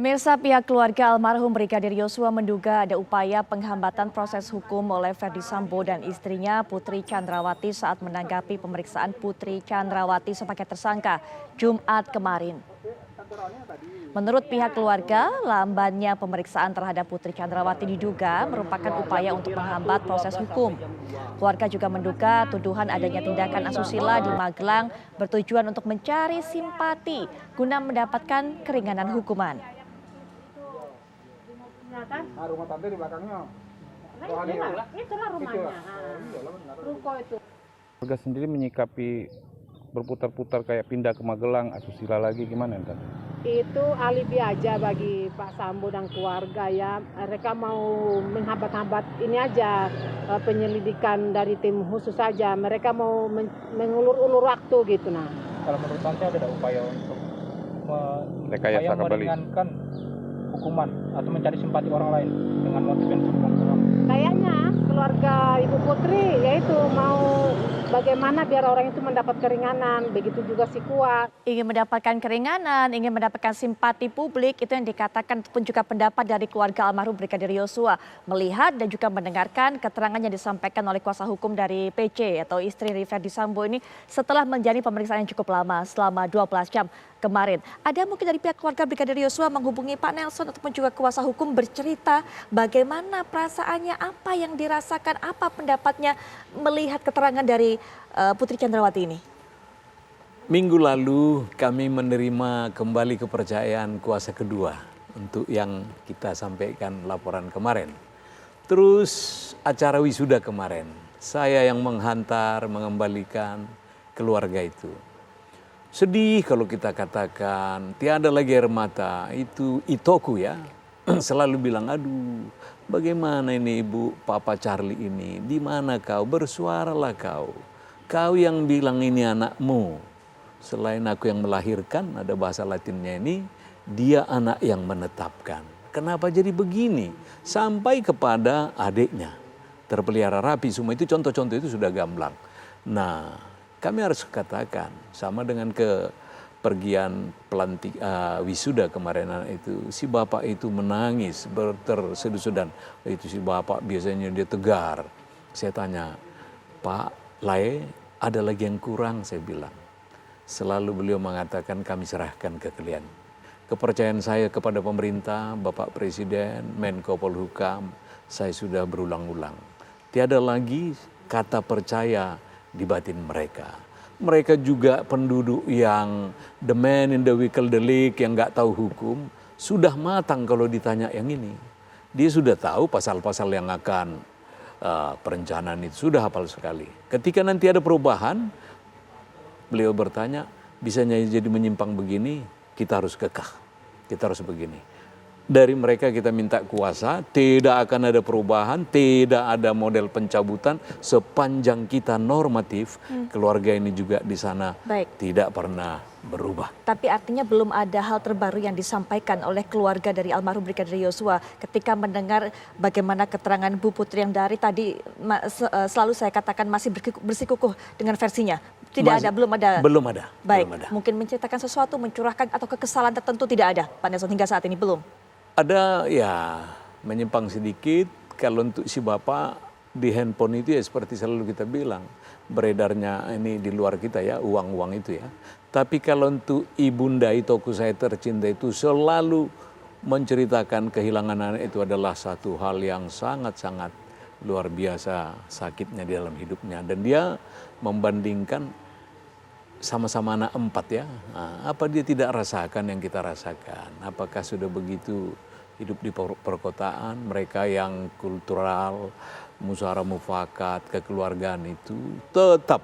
Pemirsa, pihak keluarga almarhum Brigadir Yosua menduga ada upaya penghambatan proses hukum oleh Ferdy Sambo dan istrinya Putri Chandrawati saat menanggapi pemeriksaan Putri Chandrawati sebagai tersangka Jumat kemarin. Menurut pihak keluarga, lambannya pemeriksaan terhadap Putri Chandrawati diduga merupakan upaya untuk menghambat proses hukum. Keluarga juga menduga tuduhan adanya tindakan asusila di Magelang bertujuan untuk mencari simpati guna mendapatkan keringanan hukuman. Rumah tante di belakangnya. Itulah rumahnya. Ruko itu. Keluarga sendiri menyikapi berputar-putar kayak pindah ke Magelang, asusila lagi gimana Tante? Itu alibi aja bagi Pak Sambo dan keluarga ya. Mereka mau menghambat-hambat ini aja penyelidikan dari tim khusus saja. Mereka mau mengulur-ulur waktu gitu nah. Kalau menurut tante ada upaya untuk Rekayasa kembali. meringankan hukuman atau mencari simpati orang lain dengan motif yang sama. Kayaknya keluarga Ibu Putri yaitu mau bagaimana biar orang itu mendapat keringanan, begitu juga si Kuat. Ingin mendapatkan keringanan, ingin mendapatkan simpati publik, itu yang dikatakan pun juga pendapat dari keluarga almarhum Brigadir Yosua. Melihat dan juga mendengarkan keterangan yang disampaikan oleh kuasa hukum dari PC atau istri dari Ferdy Sambo ini setelah menjalani pemeriksaan yang cukup lama selama 12 jam kemarin. Ada mungkin dari pihak keluarga Brigadir Yosua menghubungi Pak Nelson ataupun juga kuasa hukum bercerita bagaimana perasaannya, apa yang dirasakan, apa pendapatnya melihat keterangan dari Putri Chandrawati ini. Minggu lalu kami menerima kembali kepercayaan kuasa kedua untuk yang kita sampaikan laporan kemarin. Terus acara wisuda kemarin, saya yang menghantar, mengembalikan keluarga itu. Sedih kalau kita katakan, tiada lagi air mata, itu Itoku ya. Selalu bilang, aduh bagaimana ini ibu Papa Charlie ini, di mana kau, bersuaralah kau. Kau yang bilang ini anakmu, selain aku yang melahirkan, ada bahasa Latinnya ini, dia anak yang menetapkan. Kenapa jadi begini? Sampai kepada adiknya, terpelihara rapi, semua itu contoh-contoh itu sudah gamblang. Nah, kami harus katakan, sama dengan kepergian wisuda kemarin itu, si bapak itu menangis, terseduh-sedan. Itu si bapak biasanya dia tegar. Saya tanya, Pak Lae, ada lagi yang kurang, saya bilang. Selalu beliau mengatakan kami serahkan ke kalian. Kepercayaan saya kepada pemerintah, Bapak Presiden, Menko Polhukam, saya sudah berulang-ulang. Tiada lagi kata percaya di batin mereka. Mereka juga penduduk yang the man in the vehicle delik, yang nggak tahu hukum, sudah matang kalau ditanya yang ini. Dia sudah tahu pasal-pasal yang akan perencanaan itu, sudah hafal sekali. Ketika nanti ada perubahan, beliau bertanya, bisanya jadi menyimpang begini, kita harus kekeh, kita harus begini. Dari mereka kita minta kuasa, tidak akan ada perubahan, tidak ada model pencabutan sepanjang kita normatif. Keluarga ini juga di sana tidak pernah berubah. Tapi artinya belum ada hal terbaru yang disampaikan oleh keluarga dari almarhum Brigadir Yosua ketika mendengar bagaimana keterangan Bu Putri yang dari tadi selalu saya katakan masih bersikukuh dengan versinya. Belum ada. Belum ada. Baik, belum ada. Mungkin menceritakan sesuatu, mencurahkan atau kekesalan tertentu tidak ada, Pak Nelson, hingga saat ini belum? Ada ya menyimpang sedikit, kalau untuk si bapak di handphone itu ya seperti selalu kita bilang, beredarnya ini di luar kita ya, uang-uang itu ya. Tapi kalau untuk ibunda Itoku saya tercinta itu selalu menceritakan kehilangan anak itu adalah satu hal yang sangat-sangat luar biasa sakitnya di dalam hidupnya. Dan dia membandingkan sama-sama anak 4 ya, apa dia tidak rasakan yang kita rasakan? Apakah sudah begitu hidup di perkotaan, mereka yang kultural, musyawarah mufakat, kekeluargaan itu tetap,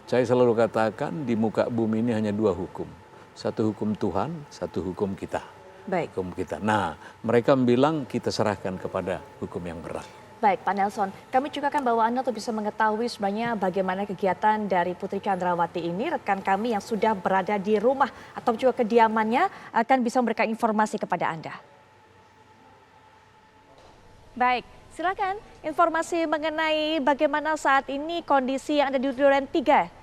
saya selalu katakan di muka bumi ini hanya 2 hukum. Satu hukum Tuhan, satu hukum kita. Baik. Hukum kita. Nah, mereka bilang kita serahkan kepada hukum yang berat. Baik, Pak Nelson, kami juga akan bawa Anda untuk bisa mengetahui sebenarnya bagaimana kegiatan dari Putri Chandrawati ini. Rekan kami yang sudah berada di rumah atau juga kediamannya akan bisa memberikan informasi kepada Anda. Baik, silakan informasi mengenai bagaimana saat ini kondisi yang ada di Duren 3.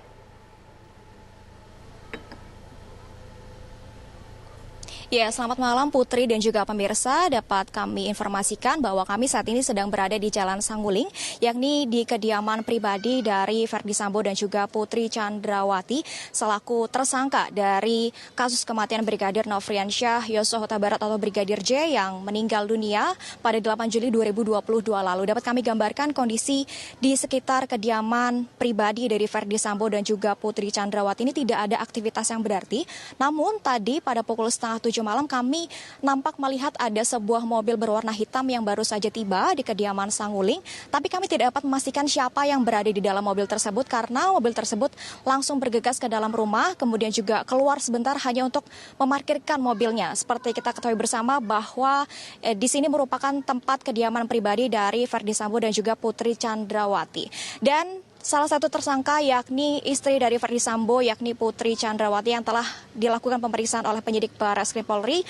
Ya, selamat malam Putri dan juga pemirsa. Dapat kami informasikan bahwa kami saat ini sedang berada di Jalan Saguling, yakni di kediaman pribadi dari Verdi Sambo dan juga Putri Chandrawati selaku tersangka dari kasus kematian Brigadir Nofriansyah Yosua Huta Barat atau Brigadir J yang meninggal dunia pada 8 Juli 2022 lalu. Dapat kami gambarkan kondisi di sekitar kediaman pribadi dari Verdi Sambo dan juga Putri Chandrawati ini tidak ada aktivitas yang berarti. Namun tadi pada pukul 6:30 malam kami nampak melihat ada sebuah mobil berwarna hitam yang baru saja tiba di kediaman Saguling. Tapi kami tidak dapat memastikan siapa yang berada di dalam mobil tersebut karena mobil tersebut langsung bergegas ke dalam rumah, kemudian juga keluar sebentar hanya untuk memarkirkan mobilnya. Seperti kita ketahui bersama bahwa di sini merupakan tempat kediaman pribadi dari Verdi Sambo dan juga Putri Chandrawati. Dan salah satu tersangka yakni istri dari Verdi Sambo yakni Putri Chandrawati yang telah dilakukan pemeriksaan oleh penyidik Barreskrim Polri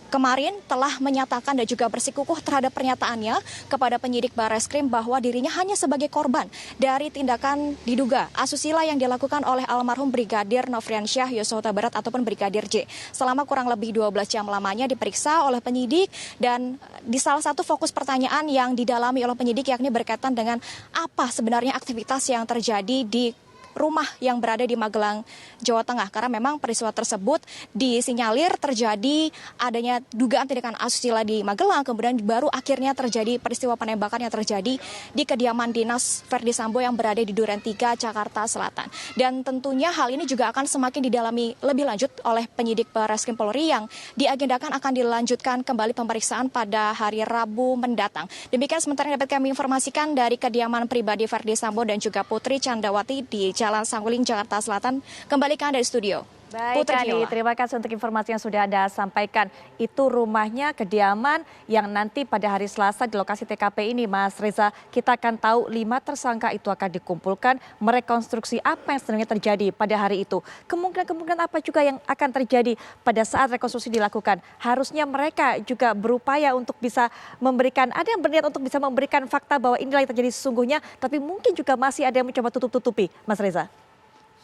kemarin telah menyatakan dan juga bersikukuh terhadap pernyataannya kepada penyidik Barreskrim bahwa dirinya hanya sebagai korban dari tindakan diduga asusila yang dilakukan oleh almarhum Brigadir Nofriansyah Yosua Huta Barat ataupun Brigadir J. Selama kurang lebih 12 jam lamanya diperiksa oleh penyidik dan di salah satu fokus pertanyaan yang didalami oleh penyidik yakni berkaitan dengan apa sebenarnya aktivitas yang terjadi di rumah yang berada di Magelang, Jawa Tengah. Karena memang peristiwa tersebut disinyalir terjadi adanya dugaan tindakan asusila di Magelang, kemudian baru akhirnya terjadi peristiwa penembakan yang terjadi di kediaman dinas Verdi Sambo yang berada di Duren 3, Jakarta Selatan. Dan tentunya hal ini juga akan semakin didalami lebih lanjut oleh penyidik Barreskrim Polri yang diagendakan akan dilanjutkan kembali pemeriksaan pada hari Rabu mendatang. Demikian sementara yang dapat kami informasikan dari kediaman pribadi Verdi Sambo dan juga Putri Chandrawati di Jalan Saguling, Jakarta Selatan. Kembali ke Anda di studio. Baik, Kani, terima kasih untuk informasi yang sudah Anda sampaikan. Itu rumahnya, kediaman yang nanti pada hari Selasa di lokasi TKP ini, Mas Reza, kita akan tahu 5 tersangka itu akan dikumpulkan, merekonstruksi apa yang sebenarnya terjadi pada hari itu. Kemungkinan apa juga yang akan terjadi pada saat rekonstruksi dilakukan. Harusnya mereka juga berupaya untuk bisa memberikan, ada yang berniat untuk bisa memberikan fakta bahwa inilah yang terjadi sesungguhnya, tapi mungkin juga masih ada yang mencoba tutup-tutupi, Mas Reza.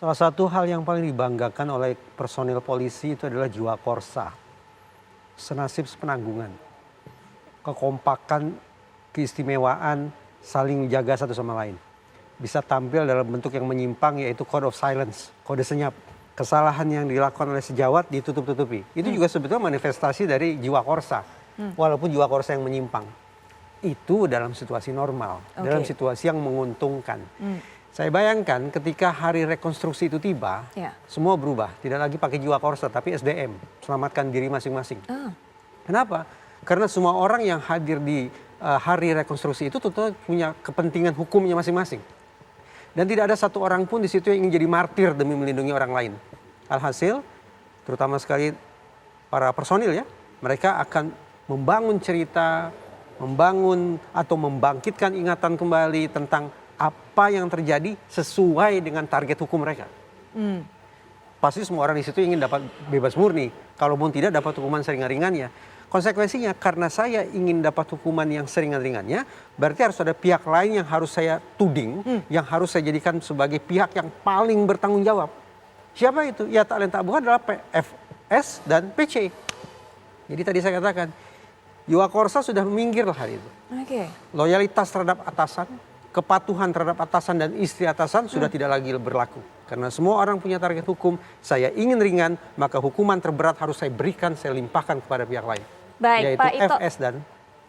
Salah satu hal yang paling dibanggakan oleh personil polisi itu adalah jiwa korsa. Senasib sepenanggungan. Kekompakan, keistimewaan, saling menjaga satu sama lain. Bisa tampil dalam bentuk yang menyimpang yaitu code of silence, kode senyap. Kesalahan yang dilakukan oleh sejawat ditutup-tutupi. Itu juga sebetulnya manifestasi dari jiwa korsa. Walaupun jiwa korsa yang menyimpang. Itu dalam situasi normal, dalam situasi yang menguntungkan. Saya bayangkan ketika hari rekonstruksi itu tiba, semua berubah. Tidak lagi pakai jiwa korsa, tapi SDM. Selamatkan diri masing-masing. Kenapa? Karena semua orang yang hadir di hari rekonstruksi itu tentu punya kepentingan hukumnya masing-masing. Dan tidak ada satu orang pun di situ yang ingin jadi martir demi melindungi orang lain. Alhasil, terutama sekali para personil ya, mereka akan membangun cerita, membangun atau membangkitkan ingatan kembali tentang apa yang terjadi sesuai dengan target hukum mereka. Pasti semua orang di situ ingin dapat bebas murni. Kalaupun tidak dapat hukuman seringan-ringannya. Konsekuensinya karena saya ingin dapat hukuman yang seringan-ringannya, berarti harus ada pihak lain yang harus saya tuding, yang harus saya jadikan sebagai pihak yang paling bertanggung jawab. Siapa itu? Ya tak lain tak bukan adalah PFS dan PC. Jadi tadi saya katakan, jiwa korsa sudah minggirlah hari itu. Loyalitas terhadap atasan, kepatuhan terhadap atasan dan istri atasan sudah tidak lagi berlaku. Karena semua orang punya target hukum, saya ingin ringan, maka hukuman terberat harus saya berikan, saya limpahkan kepada pihak lain. Baik, yaitu Pak Ito, FS dan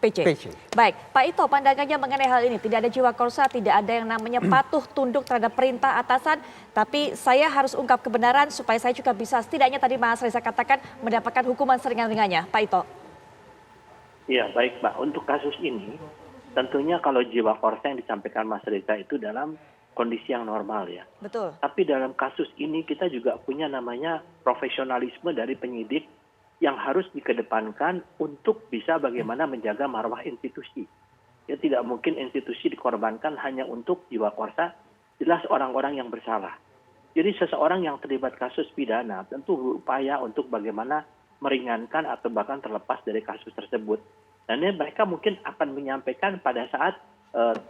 PC. Baik, Pak Ito, pandangannya mengenai hal ini, tidak ada jiwa korsa, tidak ada yang namanya patuh tunduk terhadap perintah atasan, tapi saya harus ungkap kebenaran supaya saya juga bisa, setidaknya tadi Mas Reza katakan, mendapatkan hukuman seringan-ringannya. Pak Ito. Iya, baik Mbak. Untuk kasus ini, tentunya kalau jiwa korsa yang disampaikan Mas Reza itu dalam kondisi yang normal ya. Betul. Tapi dalam kasus ini kita juga punya namanya profesionalisme dari penyidik yang harus dikedepankan untuk bisa bagaimana menjaga marwah institusi. Ya tidak mungkin institusi dikorbankan hanya untuk jiwa korsa, jelas orang-orang yang bersalah. Jadi seseorang yang terlibat kasus pidana tentu berupaya untuk bagaimana meringankan atau bahkan terlepas dari kasus tersebut. Dan mereka mungkin akan menyampaikan pada saat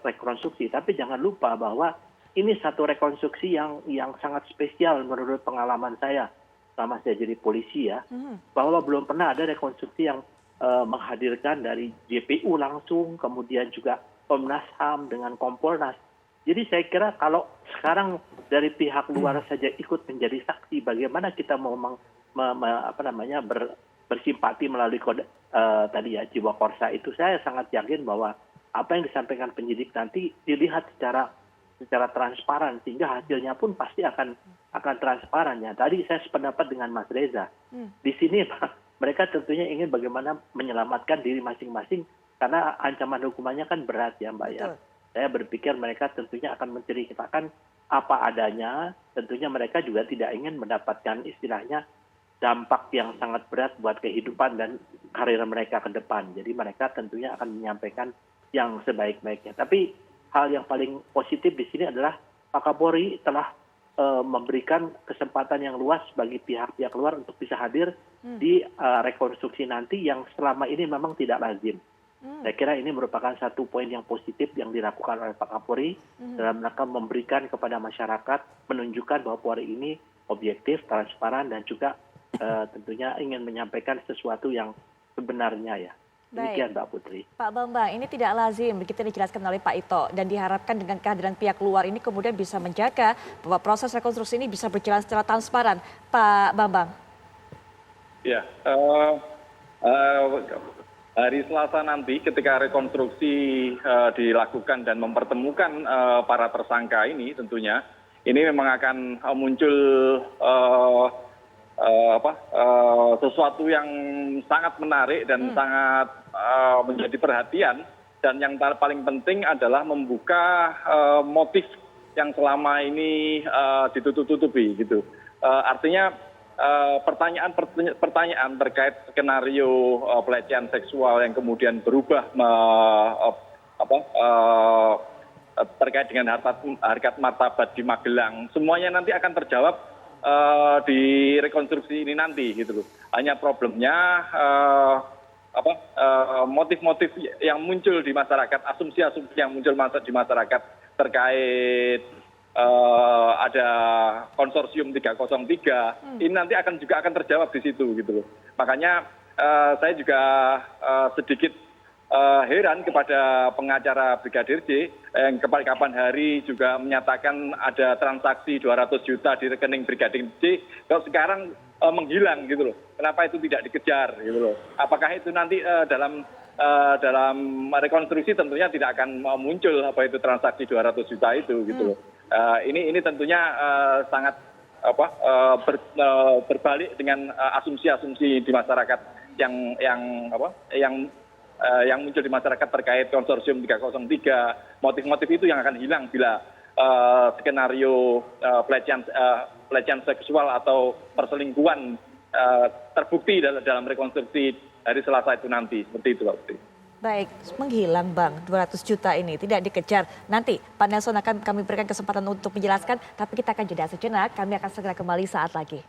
rekonstruksi. Tapi jangan lupa bahwa ini satu rekonstruksi yang sangat spesial menurut pengalaman saya. selama saya jadi polisi ya, bahwa belum pernah ada rekonstruksi yang menghadirkan dari JPU langsung, kemudian juga Komnas HAM dengan Kompolnas. Jadi saya kira kalau sekarang dari pihak luar saja ikut menjadi saksi, bagaimana kita mau bersimpati melalui kode tadi ya jiwa korsa itu, saya sangat yakin bahwa apa yang disampaikan penyidik nanti dilihat secara transparan sehingga hasilnya pun pasti akan transparan ya. Tadi saya sependapat dengan Mas Reza. Di sini mereka tentunya ingin bagaimana menyelamatkan diri masing-masing karena ancaman hukumannya kan berat ya Mbak ya. Saya berpikir mereka tentunya akan menceritakan apa adanya. Tentunya mereka juga tidak ingin mendapatkan istilahnya dampak yang sangat berat buat kehidupan dan karir mereka ke depan. Jadi mereka tentunya akan menyampaikan yang sebaik-baiknya. Tapi hal yang paling positif di sini adalah Pak Kapolri telah memberikan kesempatan yang luas bagi pihak-pihak luar untuk bisa hadir di rekonstruksi nanti yang selama ini memang tidak lazim. Saya kira ini merupakan satu poin yang positif yang dilakukan oleh Pak Kapolri dalam rangka memberikan kepada masyarakat, menunjukkan bahwa Polri ini objektif, transparan, dan juga tentunya ingin menyampaikan sesuatu yang sebenarnya ya. Demikian Mbak Putri. Pak Bambang, ini tidak lazim begitu dijelaskan oleh Pak Ito dan diharapkan dengan kehadiran pihak luar ini kemudian bisa menjaga bahwa proses rekonstruksi ini bisa berjalan secara transparan. Pak Bambang. Ya, hari Selasa nanti ketika rekonstruksi dilakukan dan mempertemukan para tersangka ini tentunya ini memang akan muncul sesuatu yang sangat menarik dan sangat menjadi perhatian, dan yang paling penting adalah membuka motif yang selama ini ditutup-tutupi gitu. Artinya pertanyaan terkait skenario pelecehan seksual yang kemudian berubah terkait dengan harkat martabat di Magelang, semuanya nanti akan terjawab di rekonstruksi ini nanti gitu loh. Hanya problemnya motif-motif yang muncul di masyarakat, asumsi-asumsi yang muncul di masyarakat terkait ada konsorsium 303 ini nanti juga akan terjawab di situ gitu loh. Makanya saya juga sedikit heran kepada pengacara Brigadir J yang kapan hari juga menyatakan ada transaksi 200 juta di rekening Brigadir J, kalau sekarang menghilang gitu loh. Kenapa itu tidak dikejar gitu loh? Apakah itu nanti dalam rekonstruksi tentunya tidak akan muncul apa itu transaksi 200 juta itu gitu loh. Ini tentunya sangat berbalik dengan asumsi-asumsi di masyarakat yang muncul di masyarakat terkait konsorsium 303. Motif-motif itu yang akan hilang bila skenario pelecehan seksual atau perselingkuhan terbukti dalam rekonstruksi hari Selasa itu nanti. Seperti itu Pak Putri. Baik, menghilang Bang, 200 juta ini tidak dikejar. Nanti Pak Nelson akan kami berikan kesempatan untuk menjelaskan, tapi kita akan jeda sejenak. Kami akan segera kembali saat lagi.